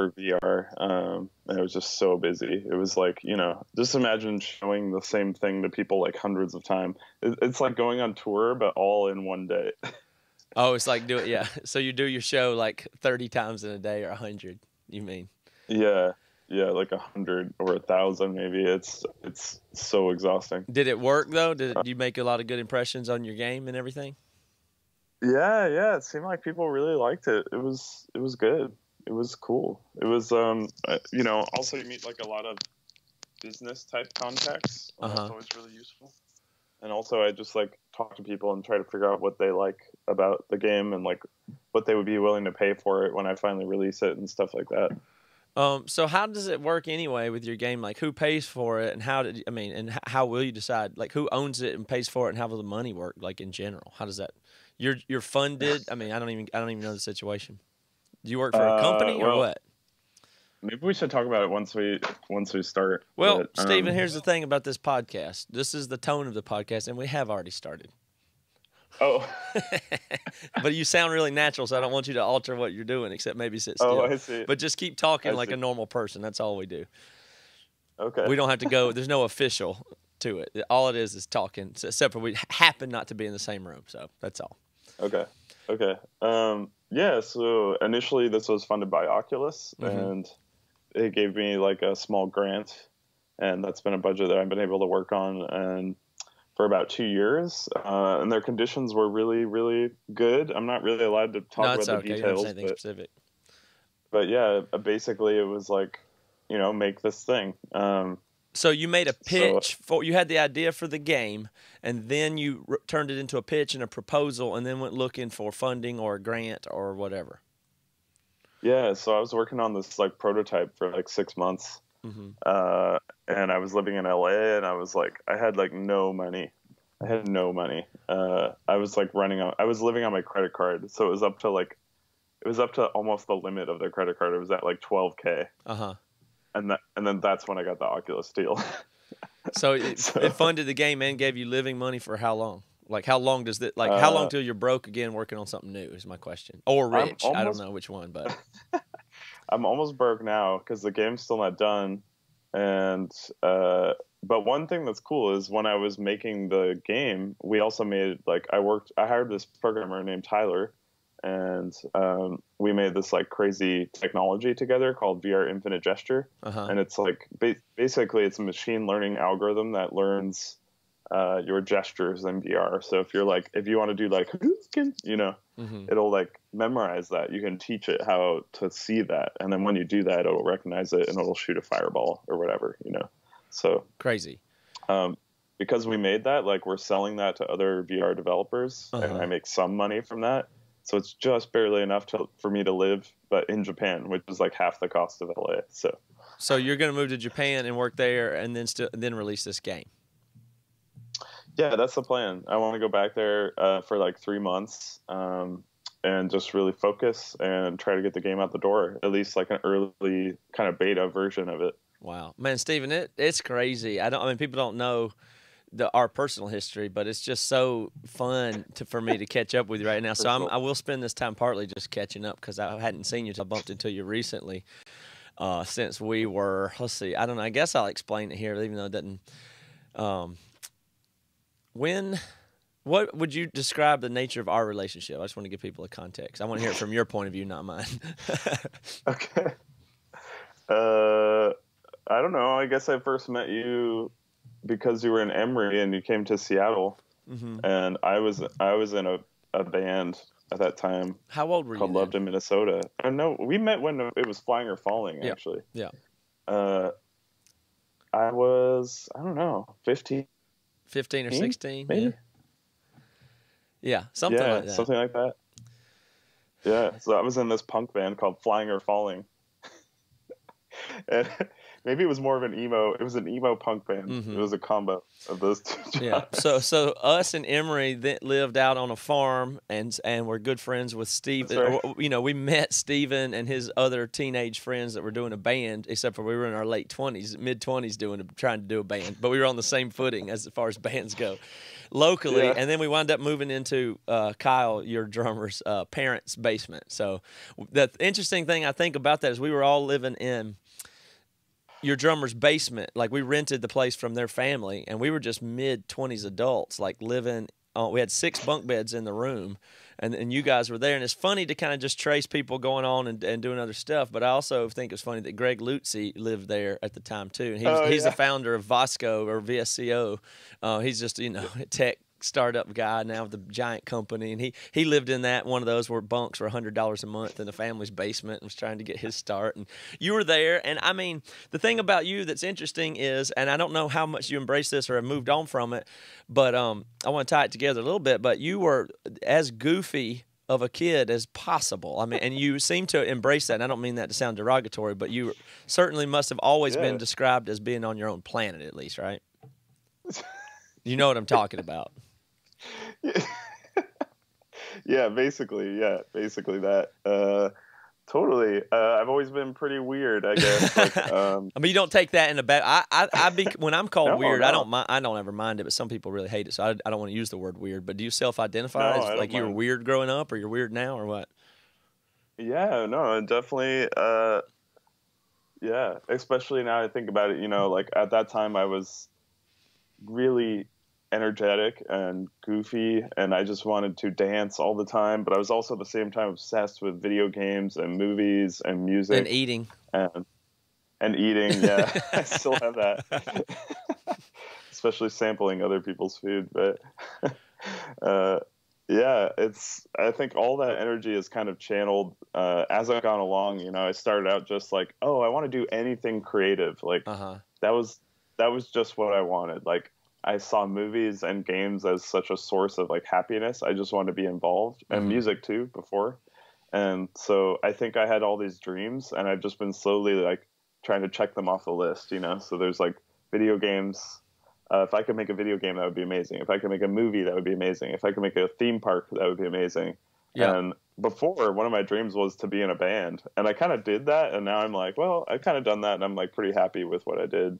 for VR. And it was just so busy. It was like, just imagine showing the same thing to people like hundreds of times. It's like going on tour, but all in one day. Oh, it's like yeah. So you do your show like 30 times in a day or 100, you mean? Yeah. Yeah, like 100 or 1,000 maybe. It's so exhausting. Did it work though? Did you make a lot of good impressions on your game and everything? Yeah. It seemed like people really liked it. It was good. It was cool. It was also you meet like a lot of business type contacts, and that's always really useful. And also I just like talk to people and try to figure out what they like about the game and like what they would be willing to pay for it when I finally release it and stuff like that. So how does it work anyway with your game? Like who pays for it and how will you decide? Like who owns it and pays for it and how will the money work like in general? How does that you're funded? I mean, I don't even know the situation. Do you work for a company or Well, what? maybe we should talk about it once we start. Well, But Stephen, here's the thing about this podcast. This is the tone of the podcast and we have already started. oh. But you sound really natural, so I don't want you to alter what you're doing, except maybe sit still. Oh, I see. But just keep talking I like see. a normal person. That's all we do. Okay. We don't have to go. There's no official to it. All it is talking, except for we happen not to be in the same room. So that's all. Okay. Yeah, so initially this was funded by Oculus, and it gave me like a small grant, and that's been a budget that I've been able to work on and for about 2 years. And their conditions were really, really good. I'm not really allowed to talk about the Okay. details, You don't have to say anything specific. but yeah, basically it was like, make this thing. So you made a pitch you had the idea for the game, and then you turned it into a pitch and a proposal, and then went looking for funding or a grant or whatever. Yeah, so I was working on this like prototype for like 6 months. And I was living in LA, and I was like, I had like no money. I had no money. I was like I was living on my credit card. So it was up to almost the limit of the credit card. It was at like 12K. And then that's when I got the Oculus deal. So it funded the game and gave you living money for how long? Like how long does that? Like how long till you're broke again, working on something new? Is my question. Or rich? I don't know which one, but I'm almost broke now because the game's still not done. And but one thing that's cool is when I was making the game, we also made like I hired this programmer named Tyler, and we made this like crazy technology together called VR Infinite Gesture. And it's like basically it's a machine learning algorithm that learns your gestures in VR. So if you want to do like it'll like memorize that. You can teach it how to see that, and then when you do that, it'll recognize it and it'll shoot a fireball or whatever. So crazy. Because we made that, like we're selling that to other VR developers, and I make some money from that. So it's just barely enough for me to live, but in Japan, which is like half the cost of LA. So you're going to move to Japan and work there, and then release this game. Yeah, that's the plan. I want to go back there for like 3 months and just really focus and try to get the game out the door, at least like an early kind of beta version of it. Wow, man, Stephen, it's crazy. I mean, people don't know our personal history, but it's just so fun for me to catch up with you right now. So I will spend this time partly just catching up because I hadn't seen you. I bumped into you recently since we were. Let's see. I don't know. I guess I'll explain it here, even though it doesn't. What would you describe the nature of our relationship? I just want to give people a context. I want to hear it from your point of view, not mine. Okay. I don't know. I guess I first met you because you were in Emory and you came to Seattle, and I was in a band at that time. How old were you? Called Loved in Minnesota. I don't know. We met when it was Flying or Falling, actually. Yeah. I was, I don't know, 15 or 16, maybe. Yeah, something like that. Something like that. Yeah, so I was in this punk band called Flying or Falling. And maybe it was more of an emo. It was an emo punk band. It Mm-hmm. was a combo of those two Yeah. genres. So us and Emery lived out on a farm, and we're good friends with Steve. That's right. You know, we met Steven and his other teenage friends that were doing a band. Except for we were in our late 20s, mid 20s, trying to do a band. But we were on the same footing as far as bands go, locally. Yeah. And then we wound up moving into Kyle, your drummer's parents' basement. So the interesting thing I think about that is we were all living in your drummer's basement. Like we rented the place from their family, and we were just mid-20s adults, like living. We had 6 bunk beds in the room, and you guys were there. And it's funny to kind of just trace people going on and doing other stuff. But I also think it's funny that Greg Lutzi lived there at the time too, and he's the founder of Vasco or VSCO. He's just a tech startup guy now with a giant company, and he lived in one of those where bunks were $100 a month in the family's basement and was trying to get his start. And you were there. And I mean, the thing about you that's interesting is, and I don't know how much you embrace this or have moved on from it, but I want to tie it together a little bit. But you were as goofy of a kid as possible. I mean, and you seem to embrace that. And I don't mean that to sound derogatory, but you certainly must have always been described as being on your own planet, at least, right? You know what I'm talking about. Yeah, basically that. Totally. I've always been pretty weird, I guess. Like, I mean, you don't take that in a bad. When I'm called weird, no. I don't mind. I don't ever mind it, but some people really hate it, so I don't want to use the word weird. But do you self-identify as like you were weird growing up, or you're weird now, or what? Yeah, no, definitely. Yeah, especially now I think about it. Like at that time I was really energetic and goofy, and I just wanted to dance all the time, but I was also at the same time obsessed with video games and movies and music and eating and eating. Yeah. I still have that. Especially sampling other people's food. But yeah, I think all that energy is kind of channeled as I've gone along. I started out just like, I want to do anything creative. Like that was just what I wanted. Like I saw movies and games as such a source of like happiness. I just wanted to be involved, and music too before. And so I think I had all these dreams, and I've just been slowly like trying to check them off the list, So there's like video games. If I could make a video game, that would be amazing. If I could make a movie, that would be amazing. If I could make a theme park, that would be amazing. Yeah. And before, one of my dreams was to be in a band, and I kind of did that. And now I'm like, well, I've kind of done that, and I'm like pretty happy with what I did.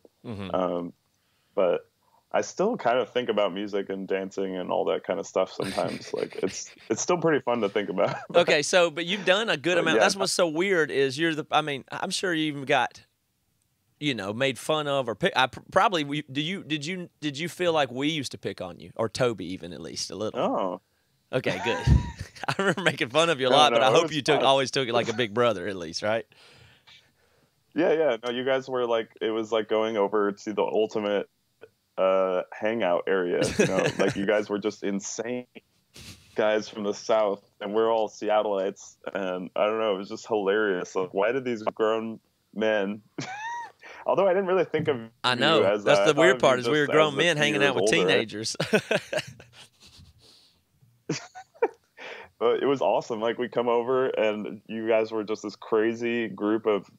But I still kind of think about music and dancing and all that kind of stuff sometimes. Like it's still pretty fun to think about. Okay, but you've done a good amount. Yeah. That's what's so weird is I'm sure you even got, made fun of or pick. Did you feel like we used to pick on you, or Toby even, at least a little? Oh. Okay, good. I remember making fun of you a lot, but I hope you always took it like a big brother, at least, right? Yeah. No, you guys were like, it was like going over to the ultimate hangout area. Like you guys were just insane guys from the South, and we're all Seattleites, and I don't know, it was just hilarious. Like, why did these grown men although I didn't really think of I know as that's the weird part is we were grown men hanging out with teenagers. But it was awesome. Like we come over and you guys were just this crazy group of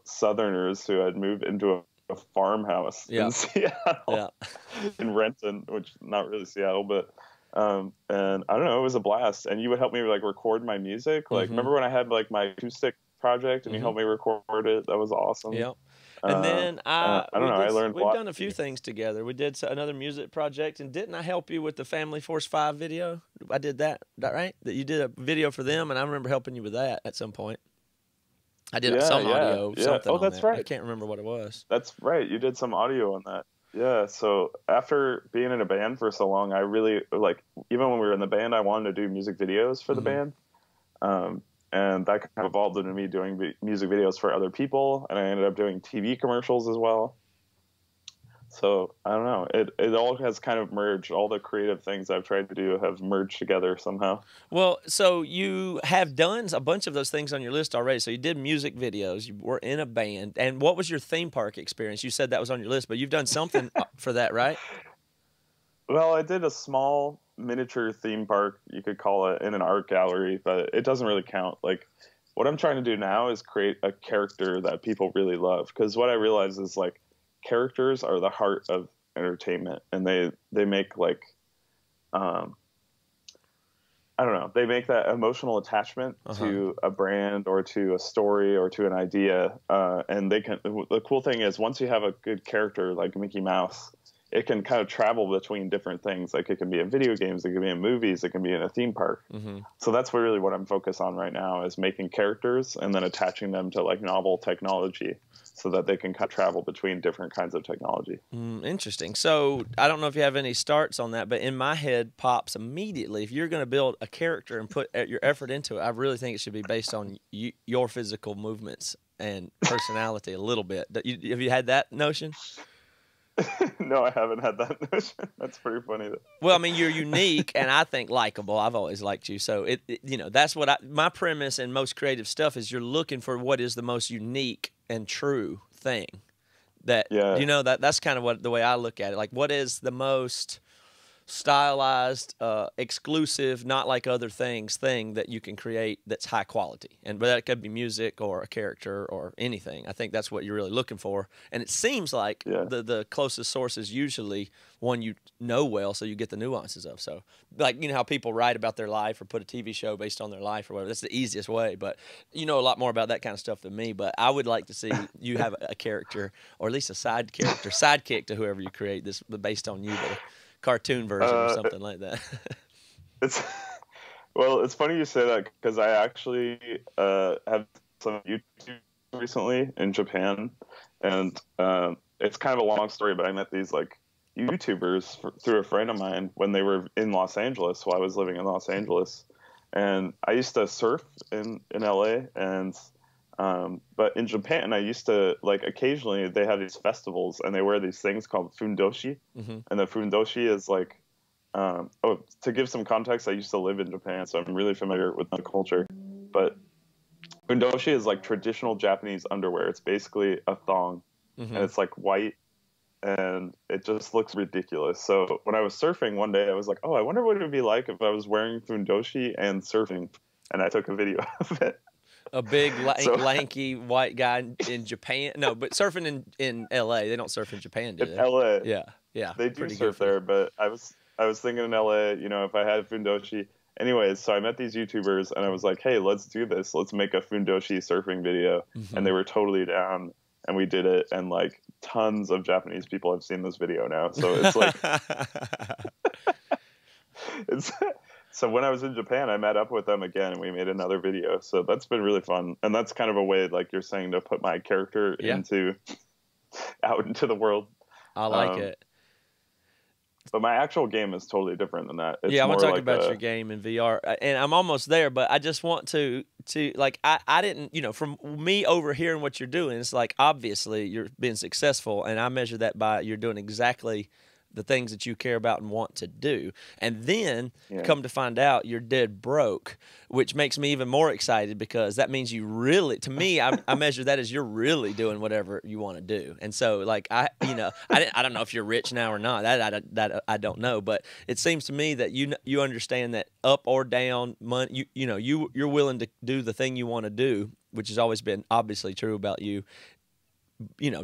Southerners who had moved into a farmhouse in Seattle, in Renton, which not really Seattle, but and I don't know, it was a blast. And you would help me like record my music. Like remember when I had like my acoustic project and you helped me record it? That was awesome. Yeah. And then I don't know. I learned. We've done a few things together. We did another music project, and didn't I help you with the Family Force 5 video? I did that right? That you did a video for them, and I remember helping you with that at some point. I did some audio, something. Oh, that's right. I can't remember what it was. That's right. You did some audio on that. Yeah. So after being in a band for so long, I really like. Even when we were in the band, I wanted to do music videos for the band. And that kind of evolved into me doing music videos for other people, and I ended up doing TV commercials as well. So I don't know. It all has kind of merged. All the creative things I've tried to do have merged together somehow. Well, so you have done a bunch of those things on your list already. So you did music videos. You were in a band. And what was your theme park experience? You said that was on your list, but you've done something for that, right? Well, I did a small miniature theme park, you could call it, in an art gallery, but it doesn't really count. Like what I'm trying to do now is create a character that people really love. Because what I realize is like characters are the heart of entertainment, and they make like I don't know, they make that emotional attachment to a brand or to a story or to an idea, and they can. The cool thing is once you have a good character like Mickey Mouse, it can kind of travel between different things. Like it can be in video games, it can be in movies, it can be in a theme park. So that's really what I'm focused on right now, is making characters and then attaching them to like novel technology so that they can kind of travel between different kinds of technology. Interesting. So I don't know if you have any starts on that, but in my head pops immediately, if you're going to build a character and put your effort into it, I really think it should be based on your physical movements and personality a little bit. Have you had that notion? No, I haven't had that notion. That's pretty funny. Well, I mean, you're unique, and I think likable. I've always liked you, so that's what my premise in most creative stuff is. You're looking for what is the most unique and true thing. That's kind of the way I look at it. Like, what is the most stylized, exclusive, not like other thing that you can create that's high quality, but that could be music or a character or anything. I think that's what you're really looking for, and it seems like the closest source is usually one you know well, so you get the nuances of. So, like, how people write about their life or put a TV show based on their life or whatever. That's the easiest way, but you know a lot more about that kind of stuff than me. But I would like to see you have a character, or at least a sidekick to whoever you create this based on you. But cartoon version or something like that. It's funny you say that, because I actually have some YouTube recently in Japan, and it's kind of a long story, but I met these like YouTubers through a friend of mine when they were in Los Angeles while I was living in Los Angeles, and I used to surf in LA, and but in Japan, I used to, like, occasionally they have these festivals and they wear these things called fundoshi. And the fundoshi is like, to give some context, I used to live in Japan, so I'm really familiar with the culture. But fundoshi is like traditional Japanese underwear. It's basically a thong, and it's like white, and it just looks ridiculous. So when I was surfing one day, I was like, oh, I wonder what it would be like if I was wearing fundoshi and surfing. And I took a video of it. A big, lanky white guy in Japan. No, but surfing in L.A. They don't surf in Japan, do they? In L.A. Yeah. They do surf there, but I was thinking in L.A., if I had fundoshi. Anyways, so I met these YouTubers, and I was like, hey, let's do this. Let's make a fundoshi surfing video. And they were totally down, and we did it, and, like, tons of Japanese people have seen this video now. So it's like... So when I was in Japan, I met up with them again, and we made another video. So that's been really fun. And that's kind of a way, like you're saying, to put my character out into the world. I like it. But my actual game is totally different than that. I want to talk about your game in VR. And I'm almost there, but I just want to like, I didn't, from me overhearing what you're doing, it's like, obviously you're being successful, and I measure that by you're doing exactly the things that you care about and want to do. And then come to find out you're dead broke, which makes me even more excited, because that means you really, to me, I measure that as you're really doing whatever you want to do. And so, like, I don't know if you're rich now or not. That I don't know, but it seems to me that you understand that up or down, money, you're willing to do the thing you want to do, which has always been obviously true about you.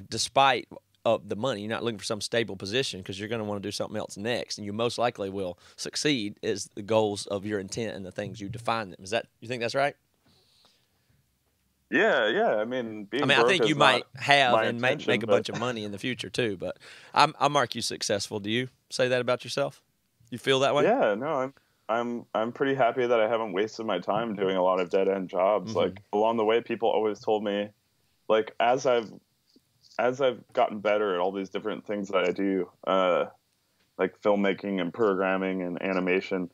Despite of the money, you're not looking for some stable position, because you're going to want to do something else next, and you most likely will succeed is the goals of your intent and the things you define them. You think that's right? Yeah. I mean, I think you might have and make a bunch of money in the future too, but I mark you successful. Do you say that about yourself? You feel that way? Yeah, no, I'm pretty happy that I haven't wasted my time doing a lot of dead end jobs. Like, along the way, people always told me, like, as I've gotten better at all these different things that I do, like filmmaking and programming and animation,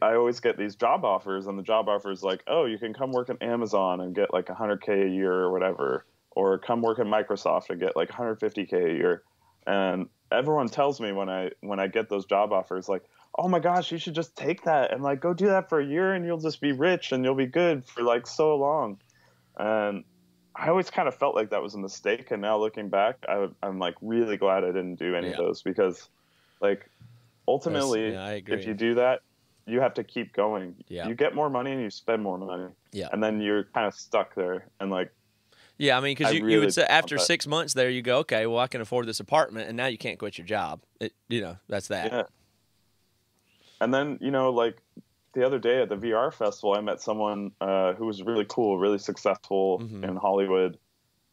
I always get these job offers, and the job offers like, oh, you can come work at Amazon and get like $100K a year or whatever, or come work at Microsoft and get like $150K a year. And everyone tells me when I get those job offers, like, oh my gosh, you should just take that and like go do that for a year, and you'll just be rich and you'll be good for like so long. And I always kind of felt like that was a mistake, and now looking back, I'm like really glad I didn't do any of those, because, like, ultimately, if you do that, you have to keep going. Yeah. You get more money and you spend more money. Yeah. And then you're kind of stuck there. And like, yeah, I mean, because you really would say after want that. 6 months there, you go, okay, well, I can afford this apartment, and now you can't quit your job. That's that. Yeah. And then, like the other day at the VR festival, I met someone who was really cool, really successful in Hollywood.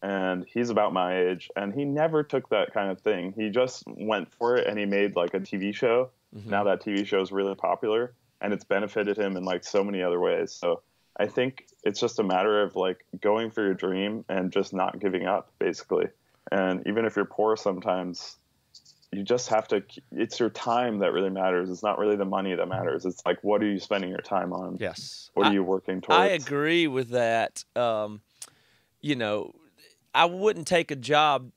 And he's about my age, and he never took that kind of thing. He just went for it, and he made like a TV show. Now that TV show is really popular, and it's benefited him in like so many other ways. So I think it's just a matter of like going for your dream and just not giving up, basically. And even if you're poor, sometimes you just have to. It's your time that really matters. It's not really the money that matters. It's like, what are you spending your time on? Yes. What are you working towards? I agree with that. I wouldn't take a job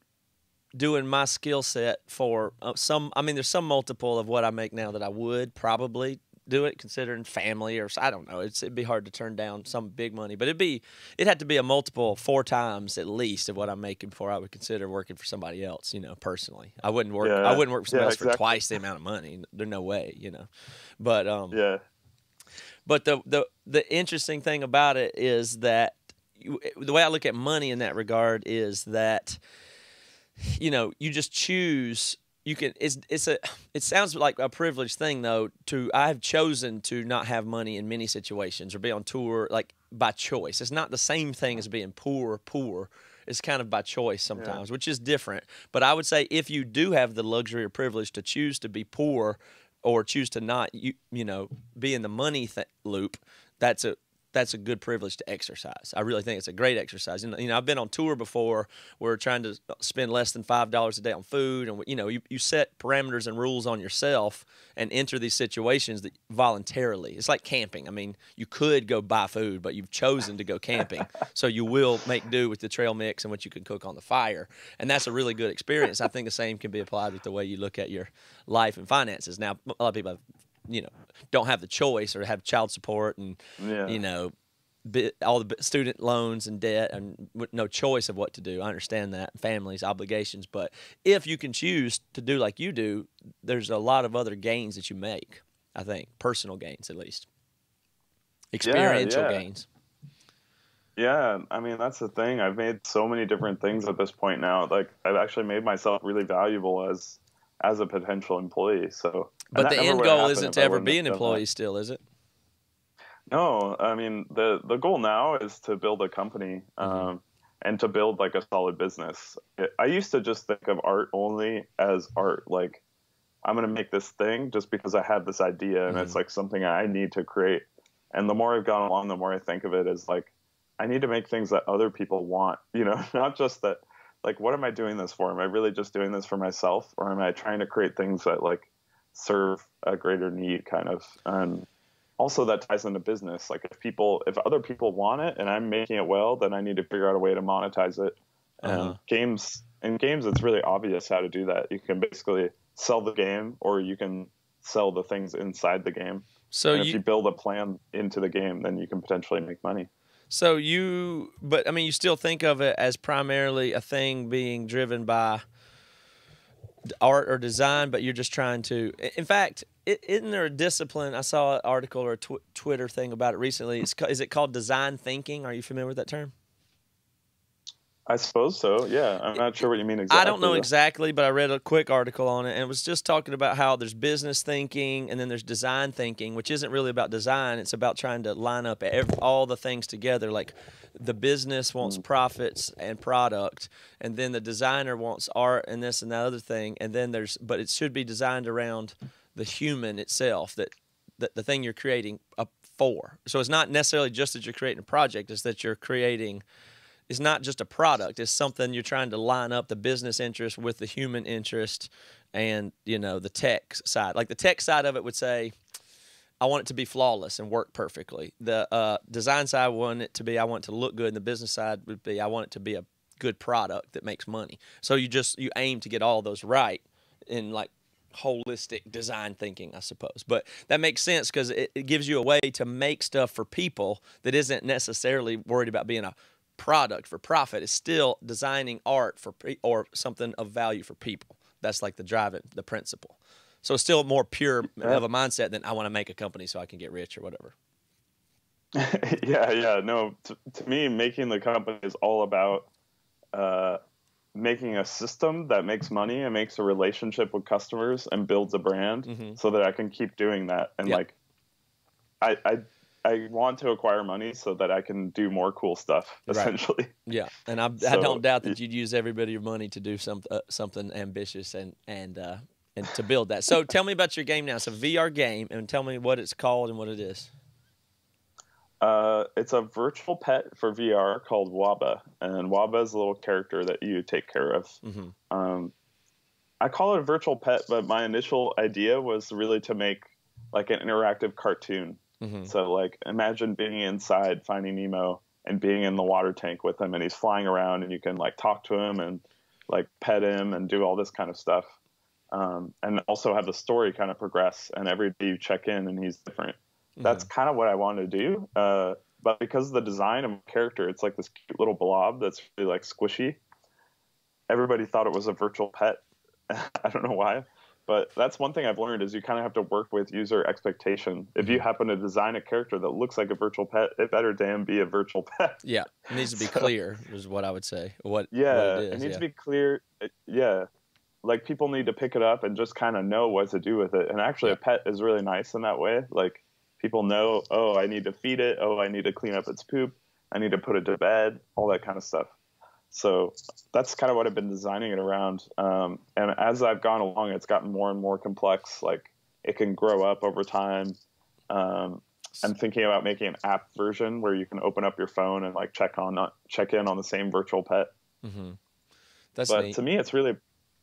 doing my skill set for there's some multiple of what I make now that I would probably do it, considering family, or I don't know. It'd be hard to turn down some big money, but it'd have to be a multiple 4 times at least of what I'm making before I would consider working for somebody else. Personally, I wouldn't work. I wouldn't work for somebody else for twice the amount of money. There's no way. But yeah. But the interesting thing about it is that the way I look at money in that regard is that, you just choose. You can. It sounds like a privileged thing though. I have chosen to not have money in many situations or be on tour like by choice. It's not the same thing as being poor. It's kind of by choice sometimes, which is different. But I would say if you do have the luxury or privilege to choose to be poor or choose to not, be in the money loop, that's a good privilege to exercise. I really think it's a great exercise. I've been on tour before. We're trying to spend less than $5 a day on food, and you set parameters and rules on yourself and enter these situations that voluntarily. It's like camping. I mean, you could go buy food, but you've chosen to go camping, so you will make do with the trail mix and what you can cook on the fire, and that's a really good experience. I think the same can be applied with the way you look at your life and finances. Now, a lot of people have don't have the choice or have child support and, all the student loans and debt and no choice of what to do. I understand that, families, obligations. But if you can choose to do like you do, there's a lot of other gains that you make, I think, personal gains at least, experiential gains. Yeah, I mean, that's the thing. I've made so many different things at this point now. Like, I've actually made myself really valuable as a potential employee. So, but the end goal isn't to ever be an employee still, is it? No, I mean, the goal now is to build a company and to build like a solid business. I used to just think of art only as art. Like, I'm going to make this thing just because I have this idea and it's like something I need to create. And the more I've gone along, the more I think of it as like, I need to make things that other people want, not just that. Like, what am I doing this for? Am I really just doing this for myself, or am I trying to create things that like serve a greater need, kind of? And also that ties into business. Like, if other people want it and I'm making it well, then I need to figure out a way to monetize it. And games, it's really obvious how to do that. You can basically sell the game, or you can sell the things inside the game. So if you build a plan into the game, then you can potentially make money. So you still think of it as primarily a thing being driven by art or design, but you're just trying to. In fact, isn't there a discipline? I saw an article or a Twitter thing about it recently. Is it called design thinking? Are you familiar with that term? I suppose so, yeah. I'm not sure what you mean exactly. I don't know exactly, but I read a quick article on it, and it was just talking about how there's business thinking and then there's design thinking, which isn't really about design. It's about trying to line up all the things together. Like, the business wants profits and product, and then the designer wants art and this and that other thing, and then but it should be designed around the human itself, that the thing you're creating for. So it's not necessarily just that you're creating a project, it's that you're creating. It's not just a product. It's something you're trying to line up the business interest with the human interest and, the tech side. Like, the tech side of it would say, I want it to be flawless and work perfectly. The design side I want it to look good. And the business side would be, I want it to be a good product that makes money. So you aim to get all those right in like holistic design thinking, I suppose. But that makes sense because it gives you a way to make stuff for people that isn't necessarily worried about being a product for profit. Is still designing art or something of value for people. That's like the principle. So it's still more pure of a mindset than I want to make a company so I can get rich or whatever. Yeah. No, to me, making the company is all about making a system that makes money and makes a relationship with customers and builds a brand so that I can keep doing that. And like, I want to acquire money so that I can do more cool stuff, essentially. Right. Yeah, and I don't doubt that you'd use every bit of your money to do something ambitious and to build that. So tell me about your game now. It's a VR game, and tell me what it's called and what it is. It's a virtual pet for VR called Waba, and Waba is a little character that you take care of. I call it a virtual pet, but my initial idea was really to make like an interactive cartoon. So like imagine being inside Finding Nemo and being in the water tank with him, and he's flying around and you can like talk to him and like pet him and do all this kind of stuff. And also have the story kind of progress, and every day you check in and he's different. That's kind of what I wanted to do. But because of the design of my character, it's like this cute little blob that's really like squishy. Everybody thought it was a virtual pet. I don't know why. But that's one thing I've learned is you kind of have to work with user expectation. If you happen to design a character that looks like a virtual pet, it better damn be a virtual pet. Yeah, it needs to be clear is what I would say. What it is. It needs to be clear. Yeah, like people need to pick it up and just kind of know what to do with it. And actually a pet is really nice in that way. Like people know, oh, I need to feed it. Oh, I need to clean up its poop. I need to put it to bed, all that kind of stuff. So that's kind of what I've been designing it around. And as I've gone along, it's gotten more and more complex. Like it can grow up over time. I'm thinking about making an app version where you can open up your phone and like check in on the same virtual pet. That's but neat. To me, it's really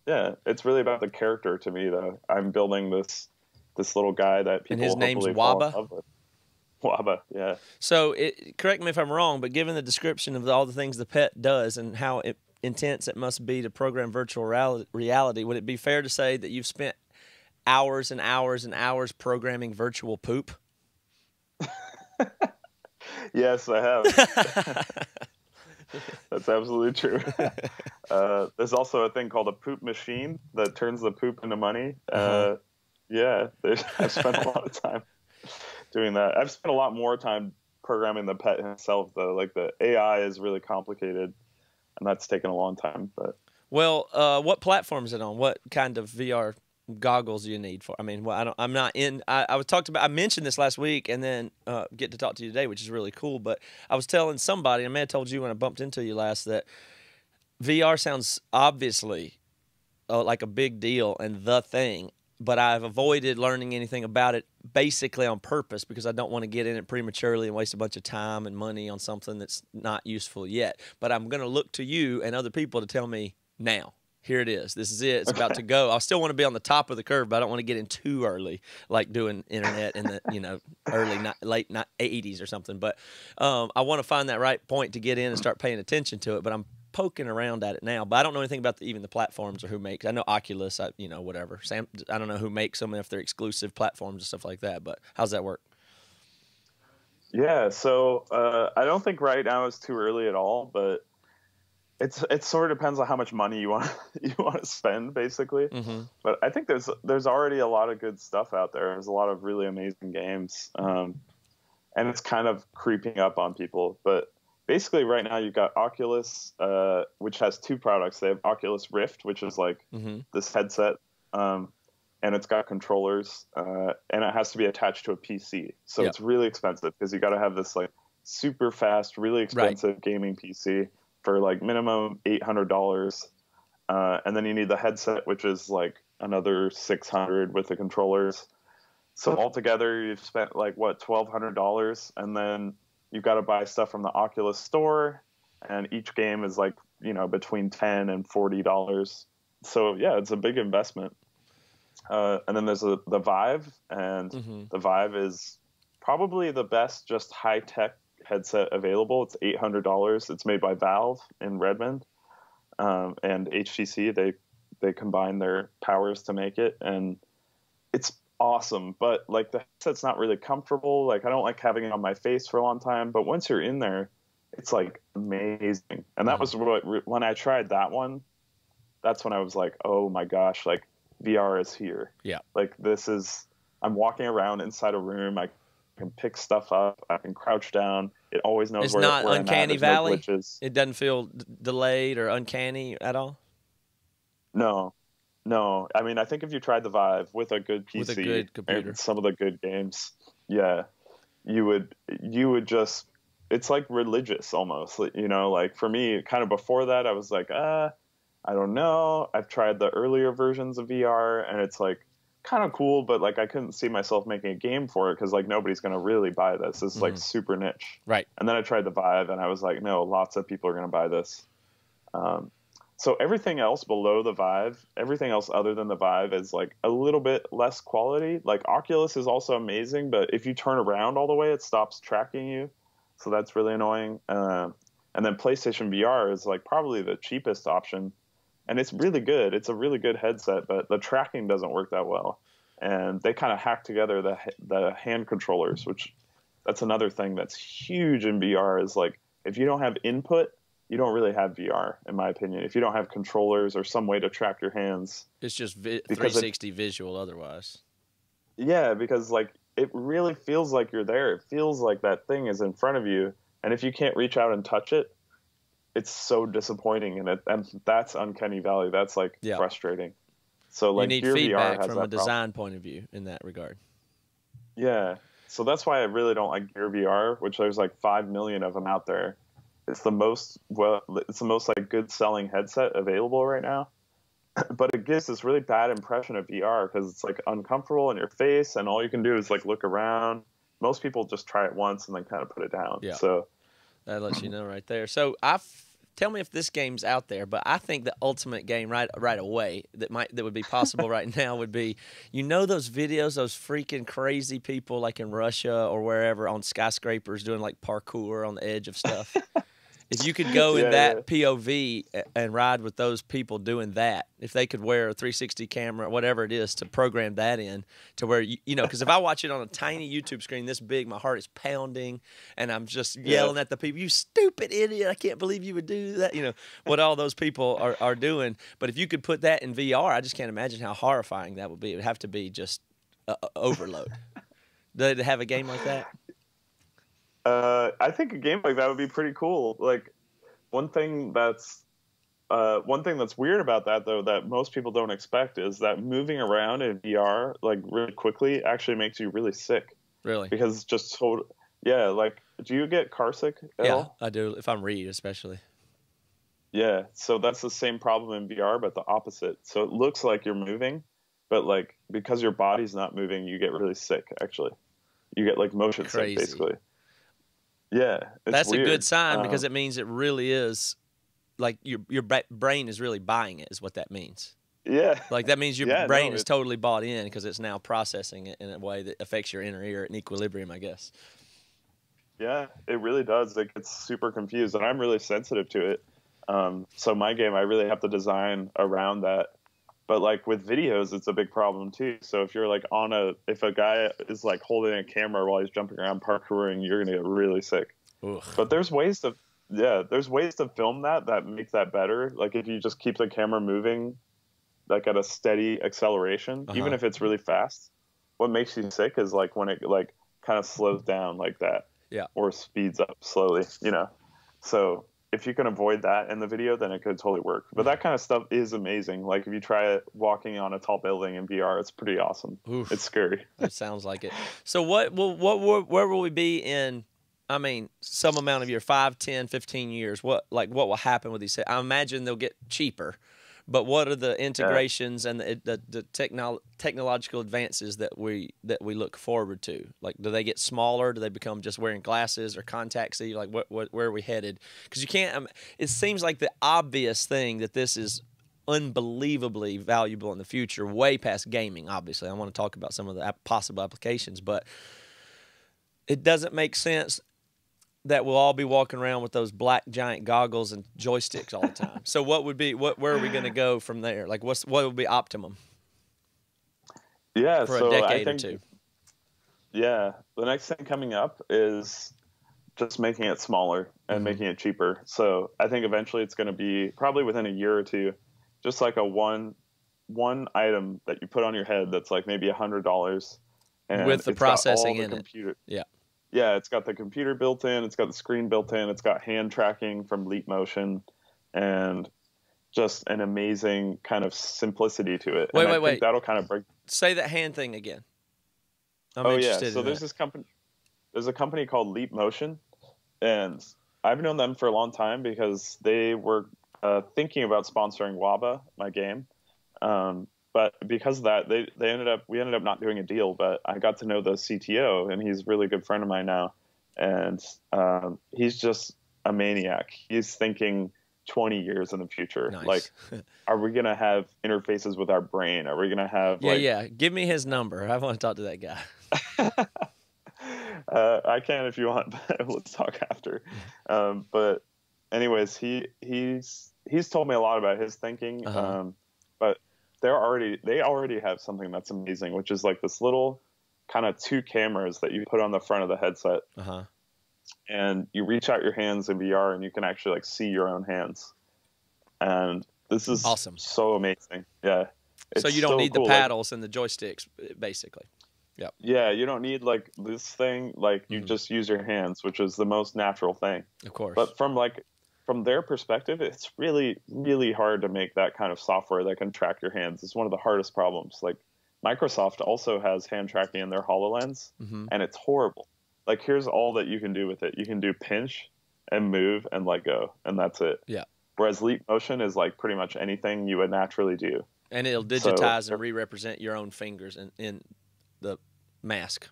about the character to me, though. I'm building this little guy that people and his name's Waba. Fall in love with. Waba, yeah. So, correct me if I'm wrong, but given the description of all the things the pet does and how intense it must be to program virtual reality, would it be fair to say that you've spent hours and hours and hours programming virtual poop? Yes, I have. That's absolutely true. There's also a thing called a poop machine that turns the poop into money. Yeah, I've spent a lot of time doing that. I've spent a lot more time programming the pet himself, though. Like the AI is really complicated, and that's taken a long time. But what platform is it on? What kind of VR goggles do you need for? I mean, I'm not in. I mentioned this last week, and then get to talk to you today, which is really cool. But I was telling somebody, I may have told you when I bumped into you last, that VR sounds obviously like a big deal and the thing. But I've avoided learning anything about it basically on purpose because I don't want to get in it prematurely and waste a bunch of time and money on something that's not useful yet. But I'm going to look to you and other people to tell me now. Here it is. This is it. It's about to go. I still want to be on the top of the curve, but I don't want to get in too early, like doing internet in the late 80s or something. But I want to find that right point to get in and start paying attention to it. But I'm poking around at it now, but I don't know anything about even the platforms or who makes. I know Oculus, whatever. I don't know who makes them, if they're exclusive platforms and stuff like that. But how's that work? Yeah, so I don't think right now is too early at all, but it sort of depends on how much money you want to spend, basically. But I think there's already a lot of good stuff out there. There's a lot of really amazing games, and it's kind of creeping up on people, but. Basically, right now you've got Oculus, which has two products. They have Oculus Rift, which is like this headset, and it's got controllers, and it has to be attached to a PC. So it's really expensive because you got to have this like super fast, really expensive gaming PC for like minimum $800, and then you need the headset, which is like another $600 with the controllers. So altogether, you've spent like $1,200, and then you've got to buy stuff from the Oculus store, and each game is like, between $10 and $40. So yeah, it's a big investment. And then there's the Vive, and the Vive is probably the best just high-tech headset available. It's $800. It's made by Valve in Redmond, and HTC. They combine their powers to make it, and it's awesome, but like the headset's not really comfortable. Like I don't like having it on my face for a long time, but once you're in there, it's like amazing. And that was when I tried that one, that's when I was like, oh my gosh, like VR is here. Yeah. Like I'm walking around inside a room. I can pick stuff up. I can crouch down. It always knows it's where not I'm at. uncanny There's valley. no glitches. It doesn't feel delayed or uncanny at all. No. I mean, I think if you tried the Vive with a good PC with a good computer, and some of the good games, yeah, you would just, it's like religious almost, you know, like for me, kind of before that, I was like, I don't know. I've tried the earlier versions of VR and it's like kind of cool, but like I couldn't see myself making a game for it because like nobody's going to really buy this. This is like super niche. Right. And then I tried the Vive and I was like, no, lots of people are going to buy this. So everything else below the Vive, everything else other than the Vive is like a little bit less quality. Like Oculus is also amazing, but if you turn around all the way, it stops tracking you. So that's really annoying. And then PlayStation VR is like probably the cheapest option. And it's really good. It's a really good headset, but the tracking doesn't work that well. And they kind of hack together the hand controllers, which that's another thing that's huge in VR is like if you don't have input, you don't really have VR, in my opinion. If you don't have controllers or some way to track your hands. It's just 360 visual otherwise. Yeah, because like it really feels like you're there. It feels like that thing is in front of you. And if you can't reach out and touch it, it's so disappointing. And that's uncanny valley. That's like frustrating. So like you need feedback from a design point of view in that regard. Yeah. So that's why I really don't like Gear VR, which there's like 5 million of them out there. It's the most like good selling headset available right now, but it gives this really bad impression of VR because it's like uncomfortable in your face, and all you can do is like look around. Most people just try it once and then kind of put it down. Yeah. So that lets you know right there. So tell me if this game's out there, but I think the ultimate game right away that would be possible right now would be, you know, those videos, those freaking crazy people like in Russia or wherever on skyscrapers doing like parkour on the edge of stuff. If you could go in that POV and ride with those people doing that, if they could wear a 360 camera, whatever it is, to program that in to where, you know, because if I watch it on a tiny YouTube screen this big, my heart is pounding and I'm just yelling at the people, you stupid idiot, I can't believe you would do that, you know, what all those people are doing. But if you could put that in VR, I just can't imagine how horrifying that would be. It would have to be just overload. Do they have a game like that? I think a game like that would be pretty cool. Like one thing that's weird about that though, that most people don't expect is that moving around in VR like really quickly actually makes you really sick. Really? Because it's just so, like, do you get car sick at all? I do. If I'm Reed, especially. Yeah. So that's the same problem in VR, but the opposite. So it looks like you're moving, but like, because your body's not moving, you get really sick actually. You get like motion sick basically. Yeah, that's weird. A good sign because it means it really is like your brain is really buying it. Is what that means. Yeah, like that means your brain is totally bought in because it's now processing it in a way that affects your inner ear in equilibrium, I guess. Yeah, it really does. It gets super confused, and I'm really sensitive to it. So my game, I really have to design around that. But like with videos, it's a big problem too. So if you're like if a guy is like holding a camera while he's jumping around parkouring, you're gonna get really sick. Ugh. But there's ways to film that make that better. Like if you just keep the camera moving, like at a steady acceleration, even if it's really fast. What makes you sick is like when it like kind of slows down like that, or speeds up slowly, you know. So if you can avoid that in the video, then it could totally work. But that kind of stuff is amazing. Like if you try it walking on a tall building in VR, it's pretty awesome. Oof. It's scary. It sounds like it. So where will we be in, I mean, some amount of year, 5, 10, 15 years? What will happen with these? I imagine they'll get cheaper. But what are the integrations and the technological advances that we look forward to? Like, do they get smaller? Do they become just wearing glasses or contacts? Like, where are we headed? Because you can't. It seems like the obvious thing that this is unbelievably valuable in the future, way past gaming. Obviously, I want to talk about some of the possible applications, but it doesn't make sense that we'll all be walking around with those black giant goggles and joysticks all the time. So where are we going to go from there? Like what would be optimum? Yeah, for a decade or two. Yeah, the next thing coming up is just making it smaller and making it cheaper. So I think eventually it's going to be probably within a year or two, just like a one one item that you put on your head that's like maybe $100, and with the it's got processing all the in computer. it. Yeah. Yeah, it's got the computer built in. It's got the screen built in. It's got hand tracking from Leap Motion, and just an amazing kind of simplicity to it. And I think that'll kind of break. Say that hand thing again. I'm Oh yeah, interested so in there's that. this company. There's a company called Leap Motion, and I've known them for a long time because they were thinking about sponsoring Waba, my game. But because of that, we ended up not doing a deal. But I got to know the CTO, and he's a really good friend of mine now. And he's just a maniac. He's thinking 20 years in the future. Nice. Like, are we gonna have interfaces with our brain? Are we gonna have yeah? Give me his number. I want to talk to that guy. I can if you want, but let's talk after. But anyways, he's told me a lot about his thinking. But they already have something that's amazing, which is like this little kind of 2 cameras that you put on the front of the headset. And you reach out your hands in VR and you can actually like see your own hands. And this is awesome. So amazing. Yeah. So you don't need the paddles and the joysticks, basically. Yep. Yeah, you don't need like this thing. Like you just use your hands, which is the most natural thing. Of course. But from their perspective, it's really, really hard to make that kind of software that can track your hands. It's one of the hardest problems. Like Microsoft also has hand tracking in their HoloLens, and it's horrible. Like here's all that you can do with it. You can do pinch and move and let go, and that's it. Yeah. Whereas Leap Motion is like pretty much anything you would naturally do. And it'll digitize and re-represent your own fingers in the mask.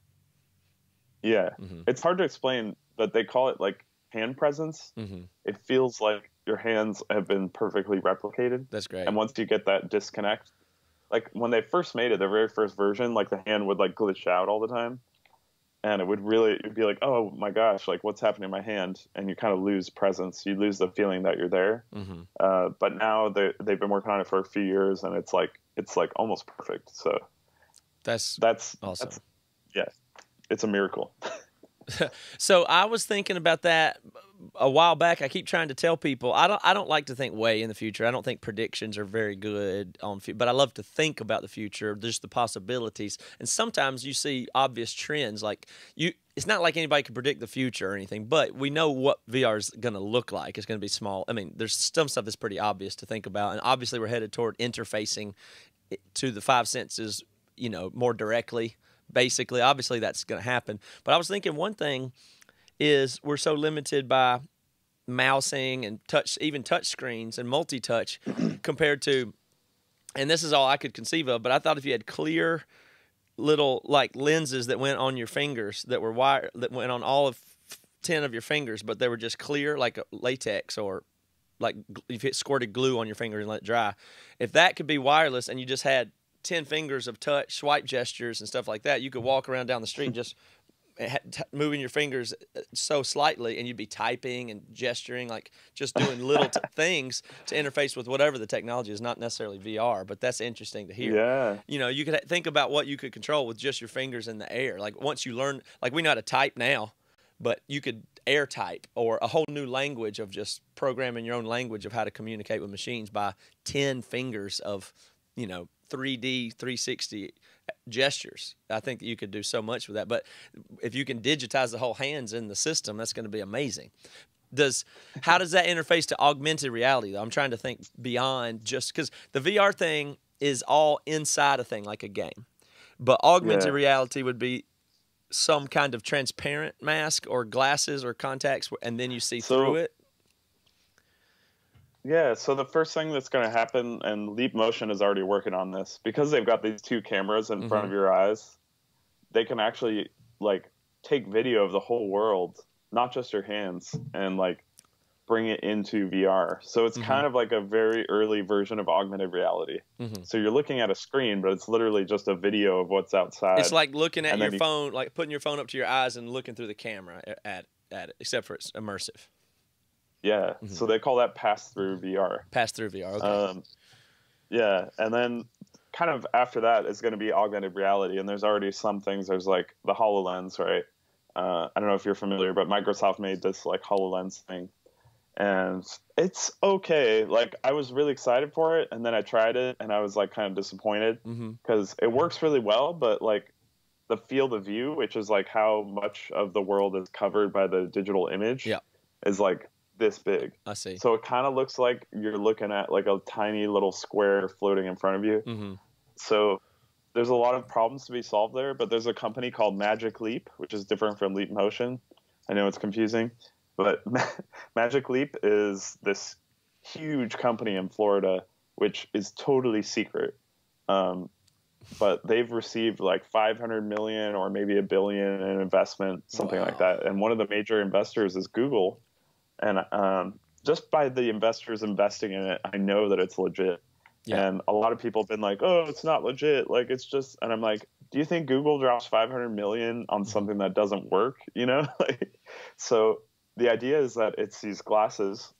Yeah. It's hard to explain, but they call it like hand presence. It feels like your hands have been perfectly replicated. That's great. And once you get that disconnect, like when they first made it, the very first version, like the hand would like glitch out all the time. And it'd be like, oh my gosh, like what's happening in my hand? And you kind of lose presence. You lose the feeling that you're there. But now they've been working on it for a few years, and it's like almost perfect. So that's awesome. Yeah, it's a miracle. So I was thinking about that a while back. I keep trying to tell people I don't like to think way in the future. I don't think predictions are very good but I love to think about the future, just the possibilities. And sometimes you see obvious trends. Like it's not like anybody can predict the future or anything, but we know what VR is going to look like. It's going to be small. I mean, there's some stuff that's pretty obvious to think about, and obviously we're headed toward interfacing to the 5 senses, more directly. Basically, obviously that's going to happen. But I was thinking one thing is we're so limited by mousing and even touch screens and multi-touch compared to, and this is all I could conceive of, but I thought if you had clear little like lenses that went on your fingers that went on all of 10 of your fingers, but they were just clear like latex, or like if you squirted glue on your finger and let it dry. If that could be wireless and you just had 10 fingers of touch, swipe gestures and stuff like that, you could walk around down the street just moving your fingers so slightly, and you'd be typing and gesturing, like just doing little things to interface with whatever the technology is, not necessarily VR, but that's interesting to hear. Yeah. You could think about what you could control with just your fingers in the air. Like once you learn, like we know how to type now, but you could air type, or a whole new language of just programming your own language of how to communicate with machines by 10 fingers of, 3D 360 gestures. I think that you could do so much with that. But if you can digitize the whole hands in the system, that's going to be amazing. How does that interface to augmented reality, though? I'm trying to think beyond just because the VR thing is all inside a thing like a game. But augmented reality would be some kind of transparent mask or glasses or contacts, and then you see through it. Yeah, so the first thing that's going to happen, and Leap Motion is already working on this, because they've got these 2 cameras in front of your eyes, they can actually like take video of the whole world, not just your hands, and like bring it into VR. So it's kind of like a very early version of augmented reality. So you're looking at a screen, but it's literally just a video of what's outside. It's like looking at your phone, like putting your phone up to your eyes and looking through the camera at it, except for it's immersive. Yeah, so they call that pass-through VR. Pass-through VR, okay. Yeah, and then kind of after that is going to be augmented reality, and there's already some things. There's like the HoloLens, right? I don't know if you're familiar, but Microsoft made this like HoloLens thing, and it's okay. Like, I was really excited for it, and then I tried it, and I was like kind of disappointed because it works really well, but like the field of view, which is like how much of the world is covered by the digital image, is like this big. I see. So it kind of looks like you're looking at like a tiny little square floating in front of you. So there's a lot of problems to be solved there, but there's a company called Magic Leap, which is different from Leap Motion. I know it's confusing, but Magic Leap is this huge company in Florida, which is totally secret. But they've received like 500 million or maybe $1 billion in investment, something like that. And one of the major investors is Google. And just by the investors investing in it, I know that it's legit. Yeah. And a lot of people have been like, oh, it's not legit. Like, it's just, and I'm like, do you think Google drops 500 million on something that doesn't work? You know, like, so the idea is that it's these glasses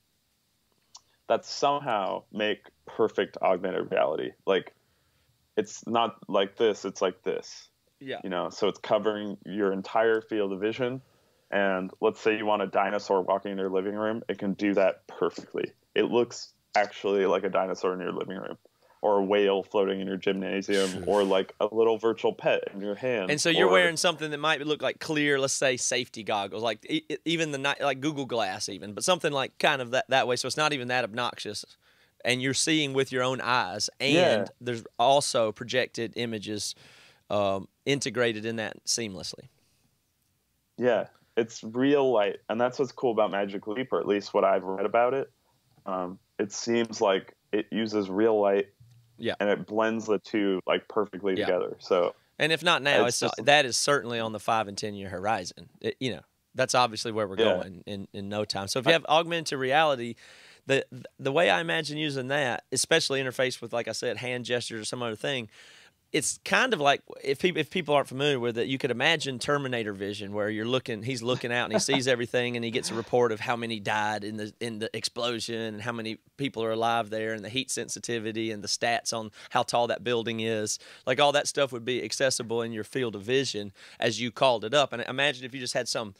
that somehow make perfect augmented reality. Like, it's not like this, it's like this. Yeah. You know, so it's covering your entire field of vision. And let's say you want a dinosaur walking in your living room, it can do that perfectly. It looks actually like a dinosaur in your living room, or a whale floating in your gymnasium, or like a little virtual pet in your hand. And so you're wearing something that might look like clear, let's say safety goggles, like even the like Google Glass even, but something like kind of that way, so it's not even that obnoxious. And you're seeing with your own eyes, and there's also projected images integrated in that seamlessly. Yeah, it's real light, and that's what's cool about Magic Leap, or at least what I've read about it. It seems like it uses real light, and it blends the two like perfectly together. So, and if not now, that is certainly on the 5 and 10 year horizon. You know, that's obviously where we're going in no time. So if you have augmented reality, the way I imagine using that, especially interfaced with, like I said, hand gestures or some other thing, it's kind of like, if people aren't familiar with it, you could imagine Terminator vision, where he's looking out and he sees everything, and he gets a report of how many died in the explosion and how many people are alive there, and the heat sensitivity and the stats on how tall that building is. Like, all that stuff would be accessible in your field of vision as you called it up. And imagine if you just had some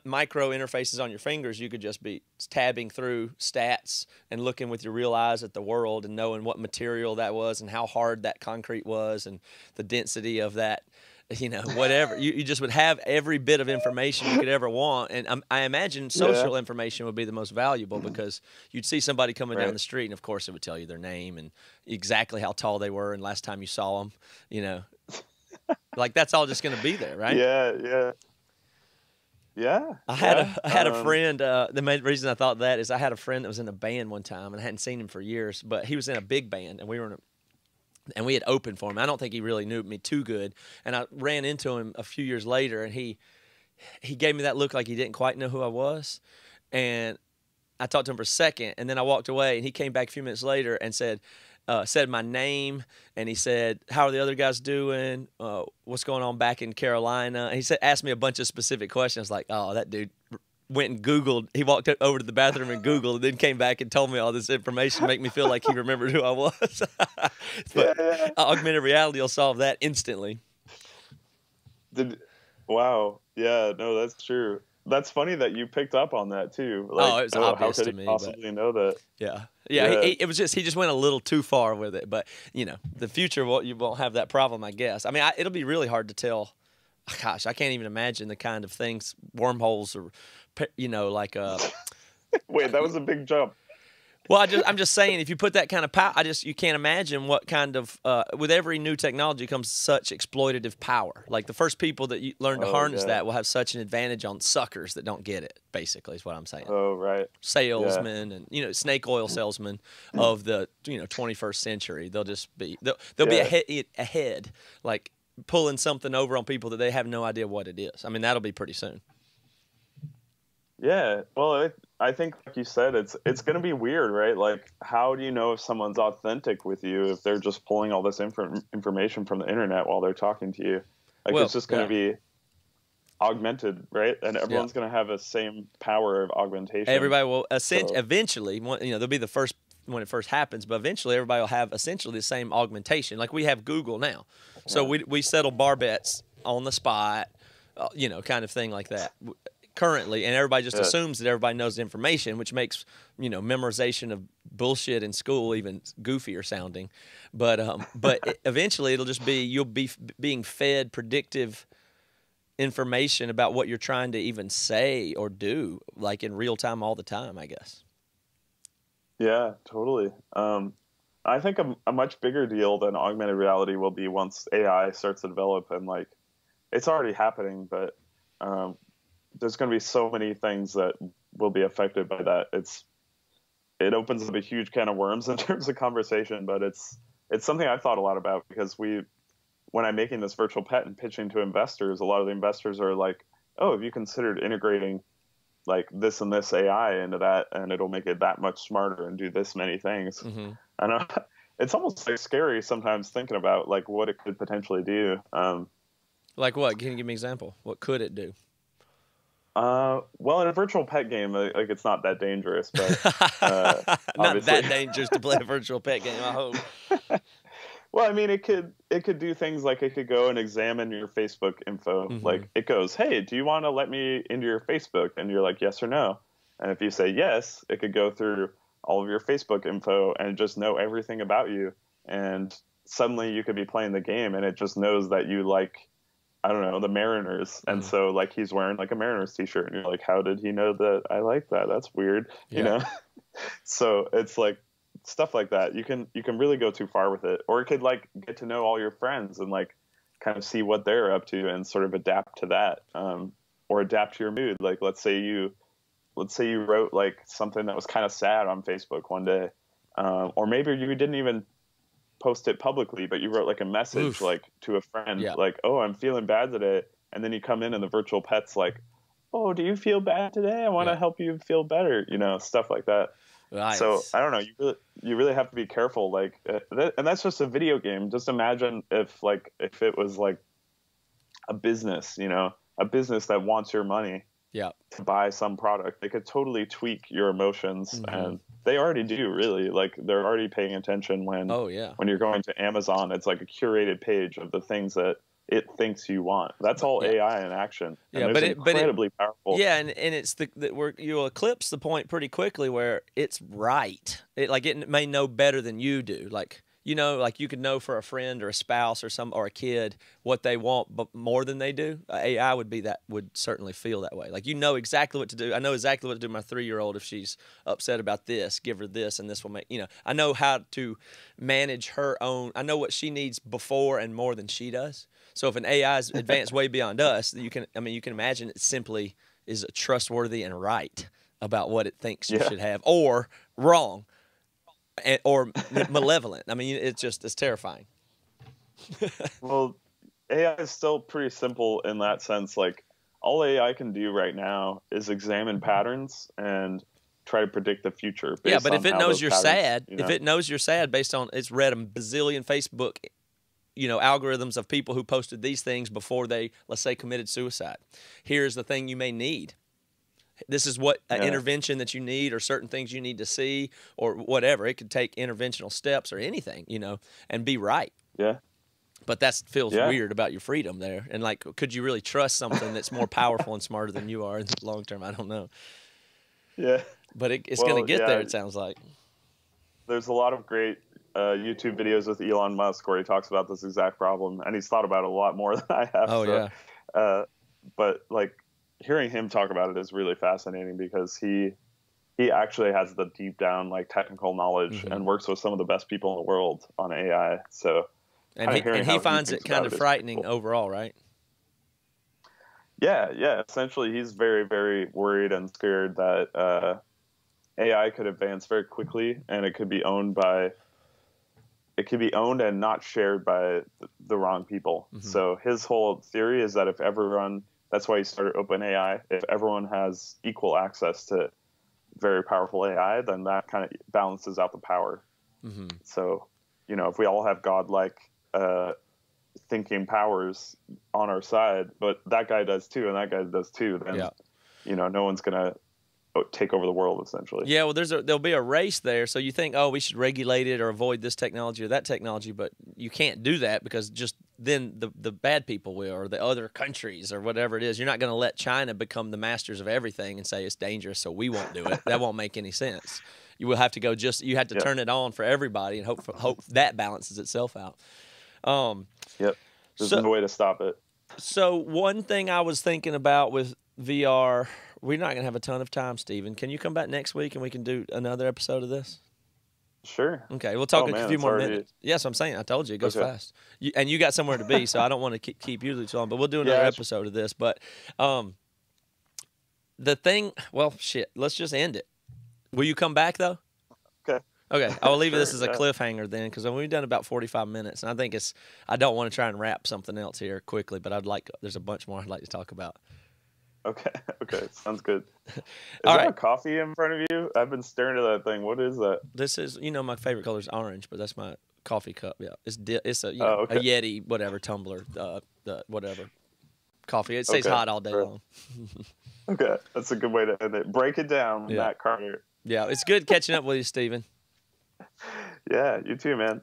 micro interfaces on your fingers, you could just be tabbing through stats and looking with your real eyes at the world and knowing what material that was and how hard that concrete was and the density of that, you know, whatever. You just would have every bit of information you could ever want. And I imagine social information would be the most valuable, because you'd see somebody coming down the street, and of course it would tell you their name and exactly how tall they were and last time you saw them, you know. Like, that's all just going to be there, right? Yeah. I had a friend. The main reason I thought that is I had a friend that was in a band one time, and I hadn't seen him for years, but he was in a big band, and we had opened for him. I don't think he really knew me too good, and I ran into him a few years later, and he gave me that look like he didn't quite know who I was, and I talked to him for a second, and then I walked away, and he came back a few minutes later and said my name, and he said, how are the other guys doing? What's going on back in Carolina? And he asked me a bunch of specific questions, like, oh, that dude went and Googled. He walked over to the bathroom and Googled, and then came back and told me all this information, make me feel like he remembered who I was. But augmented reality will solve that instantly. Wow. Yeah, no, that's true. That's funny that you picked up on that too. Like, it was obvious to me. How could he possibly know that? Yeah. It was just, he just went a little too far with it. But, you know, the future, you won't have that problem, I guess. I mean, it'll be really hard to tell. Gosh, I can't even imagine the kind of things, wormholes, or, you know, like Wait, that was a big jump. Well, I'm just saying, if you put that kind of power, you can't imagine what kind of, with every new technology comes such exploitative power. Like, the first people that learn to harness that will have such an advantage on suckers that don't get it, basically, is what I'm saying. Oh, right. Salesmen and, you know, snake oil salesmen of the, you know, 21st century. They'll just be, they'll be ahead, like pulling something over on people that they have no idea what it is. I mean, that'll be pretty soon. Yeah, well, I think, like you said, it's going to be weird, right? Like, how do you know if someone's authentic with you if they're just pulling all this information from the internet while they're talking to you? Like, it's just going to be augmented, right? And everyone's going to have the same power of augmentation. Everybody will eventually, you know, they'll be the first when it first happens, but eventually everybody will have essentially the same augmentation. Like, we have Google now, so we settle bar bets on the spot, you know, kind of thing like that. currently, and everybody just Yeah. assumes that everybody knows the information, which makes, you know, memorization of bullshit in school even goofier sounding. But eventually it'll just be you'll be being fed predictive information about what you're trying to even say or do, like in real time all the time, I guess. Yeah, totally. I think a much bigger deal than augmented reality will be once AI starts to develop, and like it's already happening, but there's going to be so many things that will be affected by that. It opens up a huge can of worms in terms of conversation, but it's something I've thought a lot about, because when I'm making this virtual pet and pitching to investors, a lot of the investors are like, oh, have you considered integrating like this and this AI into that, and it'll make it that much smarter and do this many things. Mm-hmm. And it's almost like scary sometimes thinking about like what it could potentially do. Like what? Can you give me an example? What could it do? Well, in a virtual pet game, like it's not that dangerous, but not that dangerous to play a virtual pet game, I hope. Well, I mean, it could do things like it could go and examine your Facebook info. Mm-hmm. Like it goes, hey, do you want to let me into your Facebook? And you're like, yes or no. And if you say yes, it could go through all of your Facebook info and just know everything about you. And suddenly you could be playing the game and it just knows that you like, I don't know, the Mariners. Mm-hmm. And so like he's wearing like a Mariners t-shirt and you're like, how did he know that I like that? That's weird. Yeah. You know? So it's like, stuff like that. You can really go too far with it, or it could like get to know all your friends and like kind of see what they're up to and sort of adapt to that, or adapt to your mood. Like let's say you wrote like something that was kind of sad on Facebook one day, or maybe you didn't even post it publicly, but you wrote like a message like to a friend, like, oh, I'm feeling bad today, and then you come in and the virtual pet's like, oh, do you feel bad today? I want to help you feel better, you know, stuff like that. Right. So I don't know. You really have to be careful. Like, and that's just a video game. Just imagine if it was like a business, you know, a business that wants your money, to buy some product. They could totally tweak your emotions, mm-hmm. and they already do. Really, like they're already paying attention when when you're going to Amazon. It's like a curated page of the things that it thinks you want. That's all AI in action. And but it's incredibly powerful. Yeah, and it's where you'll eclipse the point pretty quickly where it's right. It may know better than you do. Like, you know, like you could know for a friend or a spouse or a kid what they want, but more than they do. AI would certainly feel that way. Like, you know exactly what to do. I know exactly what to do with my 3-year-old if she's upset about this. Give her this, and this will make, you know. I know how to manage her own. I know what she needs before and more than she does. So if an AI is advanced way beyond us, you can imagine it simply is trustworthy and right about what it thinks you should have, or wrong, or malevolent. I mean, it's terrifying. Well, AI is still pretty simple in that sense. Like, all AI can do right now is examine patterns and try to predict the future. Yeah, but if it knows you're sad, if it knows you're sad based on it's read a bazillion Facebook, you know, algorithms of people who posted these things before they, let's say, committed suicide. Here's the thing you may need. This is what intervention that you need, or certain things you need to see, or whatever. It could take interventional steps or anything, you know, and be right. Yeah. But that feels weird about your freedom there. And like, could you really trust something that's more powerful and smarter than you are in the long term? I don't know. Yeah. But it's going to get there, it sounds like. There's a lot of great YouTube videos with Elon Musk where he talks about this exact problem, and he's thought about it a lot more than I have. Oh, yeah. But like hearing him talk about it is really fascinating, because he actually has the deep down like technical knowledge, mm-hmm. and works with some of the best people in the world on AI. So and he finds it kind of frightening overall, right? Yeah. Essentially, he's very, very worried and scared that AI could advance very quickly, and it could be owned and not shared by the wrong people. Mm-hmm. So his whole theory is that if everyone, that's why he started OpenAI, if everyone has equal access to very powerful AI, then that kind of balances out the power. Mm-hmm. So, you know, if we all have godlike thinking powers on our side, but that guy does too, and that guy does too, then, you know, no one's going to take over the world, essentially. Yeah, well, there'll be a race there. So you think, oh, we should regulate it or avoid this technology or that technology, but you can't do that because just then the bad people will, or the other countries, or whatever it is. You're not going to let China become the masters of everything and say it's dangerous, so we won't do it. That won't make any sense. You will have to go you have to turn it on for everybody and hope that balances itself out. Yep. There's no way to stop it. So one thing I was thinking about with VR, we're not going to have a ton of time, Steven. Can you come back next week and we can do another episode of this? Sure. Okay, we'll talk a few more minutes. Yes, I'm saying. I told you it goes fast. And you got somewhere to be, so I don't want to keep you too long. But we'll do another episode of this. But the thing, well, shit. Let's just end it. Will you come back though? Okay. I will leave this as a cliffhanger then, because we've done about 45 minutes, and I think I don't want to try and wrap something else here quickly, but there's a bunch more I'd like to talk about. Okay. Sounds good. Is there a coffee in front of you? I've been staring at that thing. What is that? This is, my favorite color is orange, but that's my coffee cup. Yeah, it's a a Yeti whatever tumbler, whatever coffee. It stays hot all day long. Okay, that's a good way to end it. Break it down, Matt Carter. Yeah, it's good catching up with you, Steven. Yeah, you too, man.